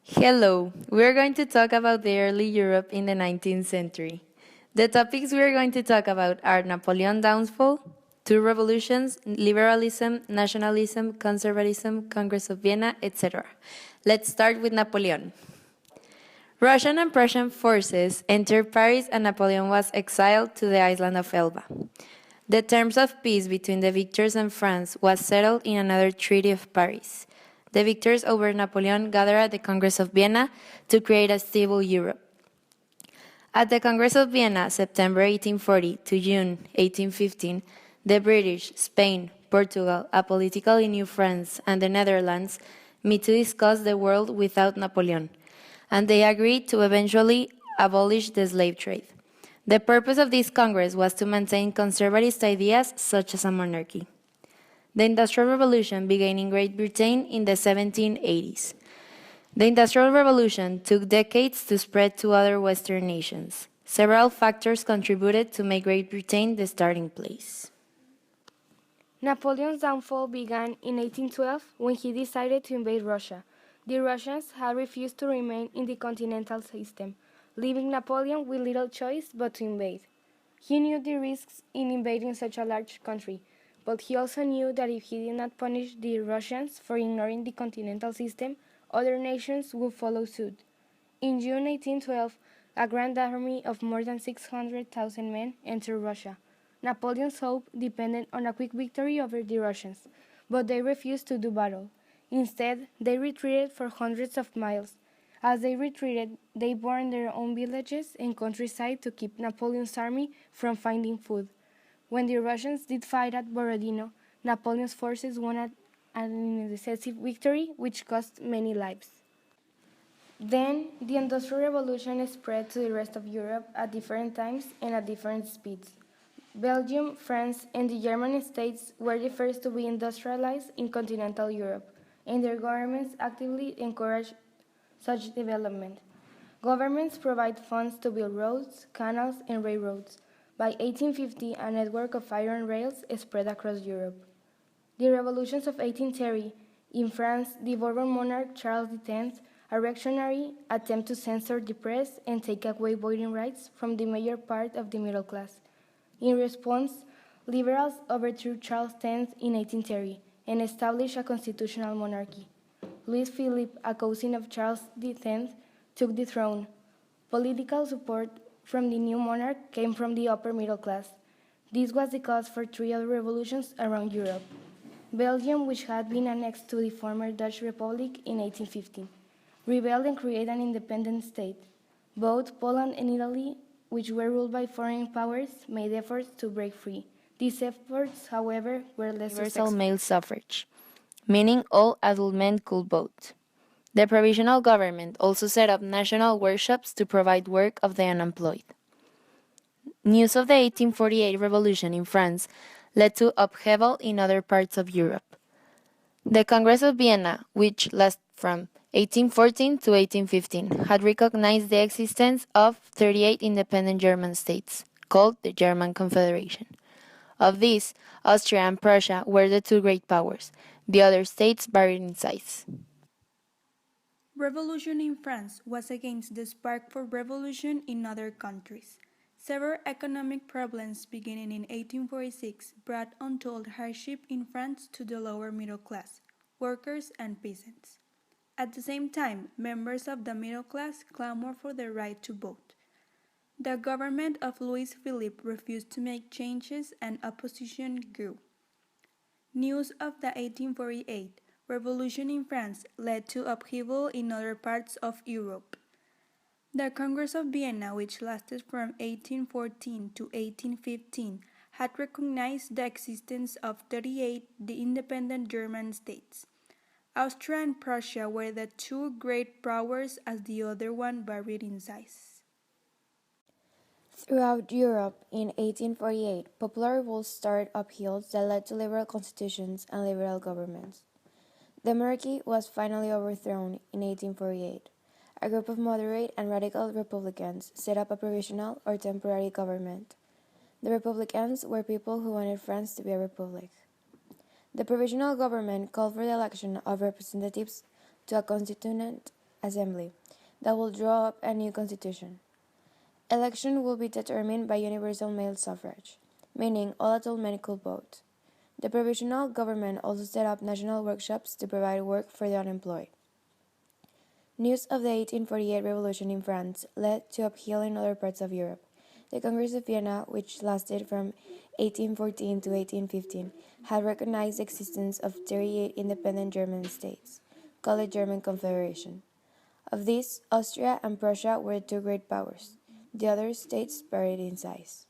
Hello, we're going to talk about the early Europe in the 19th century. The topics we are going to talk about are Napoleon's downfall, two revolutions, liberalism, nationalism, conservatism, Congress of Vienna, etc. Let's start with Napoleon. Russian and Prussian forces entered Paris and Napoleon was exiled to the island of Elba. The terms of peace between the victors and France was settled in another Treaty of Paris. The victors over Napoleon gathered at the Congress of Vienna to create a stable Europe. At the Congress of Vienna, September 1840 to June 1815, the British, Spain, Portugal, a politically new France, and the Netherlands meet to discuss the world without Napoleon, and they agreed to eventually abolish the slave trade. The purpose of this Congress was to maintain conservative ideas such as a monarchy. The Industrial Revolution began in Great Britain in the 1780s. The Industrial Revolution took decades to spread to other Western nations. Several factors contributed to make Great Britain the starting place. Napoleon's downfall began in 1812 when he decided to invade Russia. The Russians had refused to remain in the continental system, leaving Napoleon with little choice but to invade. He knew the risks in invading such a large country, but he also knew that if he did not punish the Russians for ignoring the continental system, other nations would follow suit. In June 1812, a grand army of more than 600,000 men entered Russia. Napoleon's hope depended on a quick victory over the Russians, but they refused to do battle. Instead, they retreated for hundreds of miles. As they retreated, they burned their own villages and countryside to keep Napoleon's army from finding food. When the Russians did fight at Borodino, Napoleon's forces won an decisive victory which cost many lives. Then, the Industrial Revolution spread to the rest of Europe at different times and at different speeds. Belgium, France, and the German states were the first to be industrialized in continental Europe, and their governments actively encouraged such development. Governments provide funds to build roads, canals, and railroads. By 1850, a network of iron rails spread across Europe. The revolutions of 1830, in France, the Bourbon monarch Charles X, a reactionary, attempt to censor the press and take away voting rights from the major part of the middle class. In response, liberals overthrew Charles X in 1830 and established a constitutional monarchy. Louis Philippe, a cousin of Charles X, took the throne. Political support from the new monarch came from the upper middle class. This was the cause for three other revolutions around Europe. Belgium, which had been annexed to the former Dutch Republic in 1815, rebelled and created an independent state. Both Poland and Italy, which were ruled by foreign powers, made efforts to break free. These efforts, however, were less Universal successful. male suffrage, meaning all adult men could vote. The provisional government also set up national workshops to provide work of the unemployed. News of the 1848 revolution in France led to upheaval in other parts of Europe. The Congress of Vienna, which lasted from 1814 to 1815, had recognized the existence of 38 independent German states, called the German Confederation. Of these, Austria and Prussia were the two great powers. The other states varied in size. Revolution in France was against the spark for revolution in other countries. Several economic problems beginning in 1846 brought untold hardship in France to the lower middle class, workers and peasants. At the same time, members of the middle class clamored for the right to vote. The government of Louis Philippe refused to make changes and opposition grew. News of the 1848 revolution in France led to upheaval in other parts of Europe. The Congress of Vienna, which lasted from 1814 to 1815, had recognized the existence of 38 independent German states. Austria and Prussia were the two great powers as the other one varied in size. Throughout Europe in 1848, popular revolts started upheavals that led to liberal constitutions and liberal governments. The monarchy was finally overthrown in 1848. A group of moderate and radical Republicans set up a provisional or temporary government. The Republicans were people who wanted France to be a republic. The provisional government called for the election of representatives to a constituent Assembly that will draw up a new constitution. Election will be determined by universal male suffrage, meaning all adult men could vote. The provisional government also set up national workshops to provide work for the unemployed. News of the 1848 revolution in France led to upheaval in other parts of Europe. The Congress of Vienna, which lasted from 1814 to 1815, had recognized the existence of 38 independent German states, called the German Confederation. Of these, Austria and Prussia were the two great powers. The other states varied in size.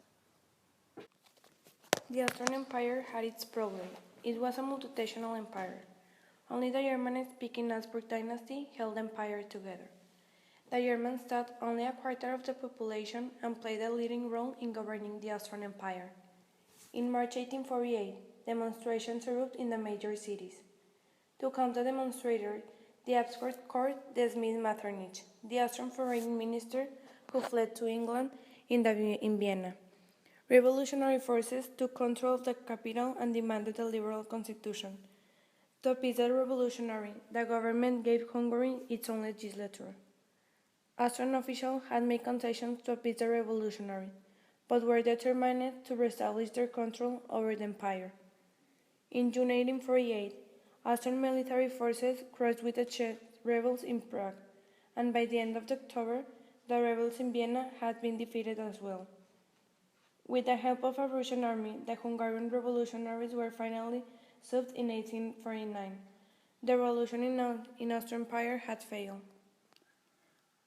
The Austrian Empire had its problem. It was a multinational empire. Only the German-speaking Habsburg dynasty held the empire together. The Germans taught only a quarter of the population and played a leading role in governing the Austrian Empire. In March 1848, demonstrations erupted in the major cities. To calm the demonstrators, the Habsburg court dismissed Metternich, the Austrian foreign minister who fled to England in Vienna. Revolutionary forces took control of the capital and demanded a liberal constitution. To appease the revolutionary, the government gave Hungary its own legislature. Austrian officials had made concessions to appease the revolutionary, but were determined to reestablish their control over the empire. In June 1848, Austrian military forces crossed with the Czech rebels in Prague, and by the end of October, the rebels in Vienna had been defeated as well. With the help of a Russian army, the Hungarian revolutionaries were finally stopped in 1849. The revolution in Austrian Empire had failed.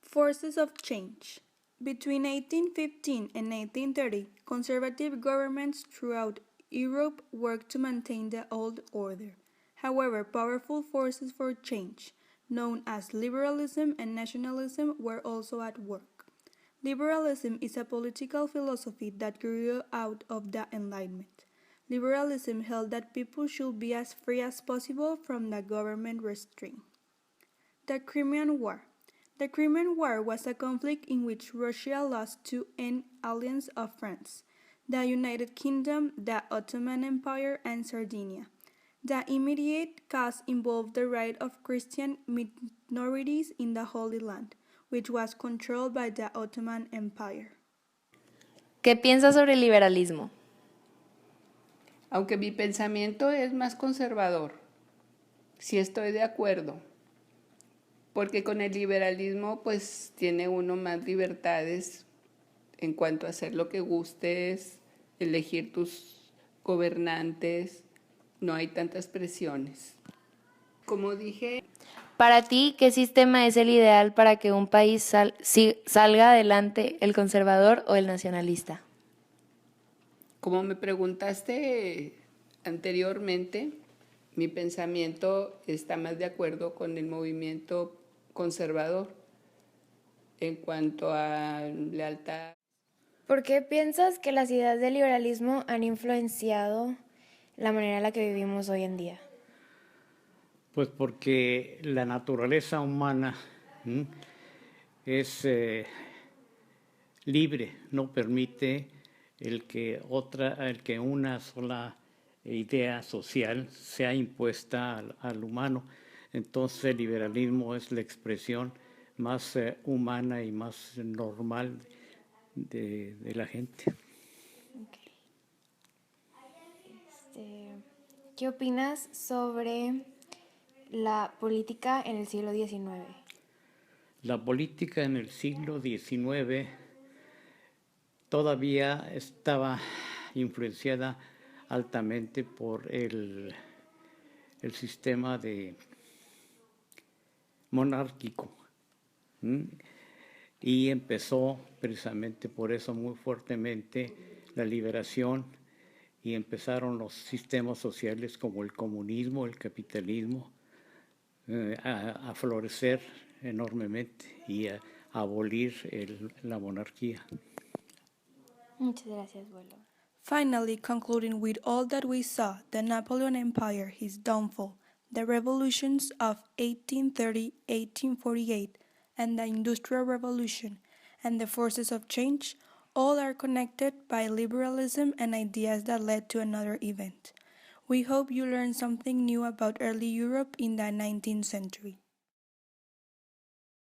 Forces of change. Between 1815 and 1830, conservative governments throughout Europe worked to maintain the old order. However, powerful forces for change, known as liberalism and nationalism, were also at work. Liberalism is a political philosophy that grew out of the Enlightenment. Liberalism held that people should be as free as possible from the government restraint. The Crimean War. The Crimean War was a conflict in which Russia lost to an alliance of France, the United Kingdom, the Ottoman Empire, and Sardinia. The immediate cause involved the right of Christian minorities in the Holy Land, which was controlled by the Ottoman Empire. ¿Qué piensas sobre el liberalismo? Aunque mi pensamiento es más conservador, sí estoy de acuerdo, porque con el liberalismo pues tiene uno más libertades en cuanto a hacer lo que gustes, elegir tus gobernantes, no hay tantas presiones. Como dije, Para ti, ¿qué sistema es el ideal para que un país salga adelante, el conservador o el nacionalista? como me preguntaste anteriormente, mi pensamiento está más de acuerdo con el movimiento conservador en cuanto a lealtad. ¿Por qué piensas que las ideas del liberalismo han influenciado la manera en la que vivimos hoy en día? Pues porque la naturaleza humana es libre, no permite el que una sola idea social sea impuesta al humano. Entonces el liberalismo es la expresión más humana y más normal de la gente. ¿Qué opinas sobre la política en el siglo XIX? La política en el siglo XIX todavía estaba influenciada altamente por el sistema monárquico. Y empezó precisamente por eso muy fuertemente la liberación y empezaron los sistemas sociales como el comunismo, el capitalismo, a florecer enormemente y a abolir la monarquía. Muchas gracias, abuelo. Finally, concluding with all that we saw, the Napoleon Empire, his downfall, the revolutions of 1830, 1848, and the Industrial Revolution, and the forces of change, all are connected by liberalism and ideas that led to another event. We hope you learned something new about early Europe in the 19th century.